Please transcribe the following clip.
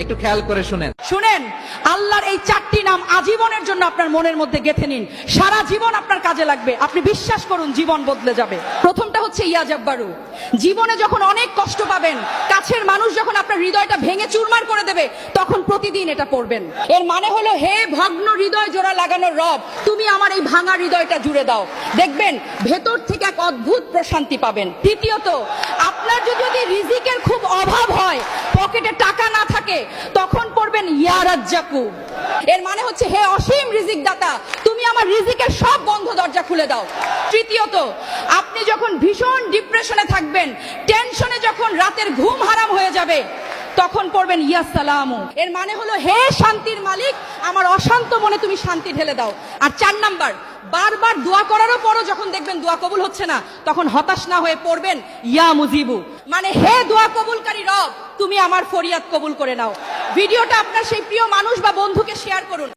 একটু খেয়াল করে শুনেন। শুনেন, আল্লাহর এই চারটি নাম আজীবনের জন্য আপনার মনের মধ্যে গেঁথে নিন। সারা জীবন আপনার কাজে লাগবে। আপনি বিশ্বাস করুন, জীবন বদলে যাবে। প্রথমটা হচ্ছে ইয়া জব্বারু। জীবনে যখন অনেক কষ্ট পাবেন, কাছের মানুষ যখন আপনার হৃদয়টা ভেঙে চুরমার করে দেবে, তখন প্রতিদিন এটা পড়বেন। এর মানে হলো, হে ভগ্ন হৃদয় জোড়া লাগানোর রব, তুমি আমার এই ভাঙা হৃদয়টা জুড়ে দাও। দেখবেন ভেতর থেকে এক অদ্ভুত প্রশান্তি পাবেন। দ্বিতীয়ত, আপনার যদি রিজিকের খুব অভাব হয়, পকেটে টাকা না থাকে, তখন পড়বেন ইয়া রাজ্জাকু। এর মানে হচ্ছে, হে অসীম রিজিক দাতা, তুমি আমার রিজিকের সব বন্ধ দরজা খুলে দাও। তৃতীয়ত, আপনি যখন ভীষণ ডিপ্রেশনে থাকবেন, টেনশনে যখন রাতের ঘুম হারাম হয়ে যাবে, তখন পড়বেন ইয়া সালামু। এর মানে হলো, হে শান্তির মালিক, আমার অশান্ত মনে তুমি শান্তি ঢেলে দাও। আর 4 নাম্বার, বারবার দোয়া করারও পরও যখন দেখবেন দোয়া কবুল হচ্ছে না, তখন হতাশ না হয়ে পড়বেন ইয়া মুজিবু। মানে, হে দোয়া কবুলকারী রব, তুমি আমার ফরিয়াদ কবুল করে নাও। ভিডিওটা আপনার সেই প্রিয় মানুষ বা বন্ধুকে শেয়ার করুন।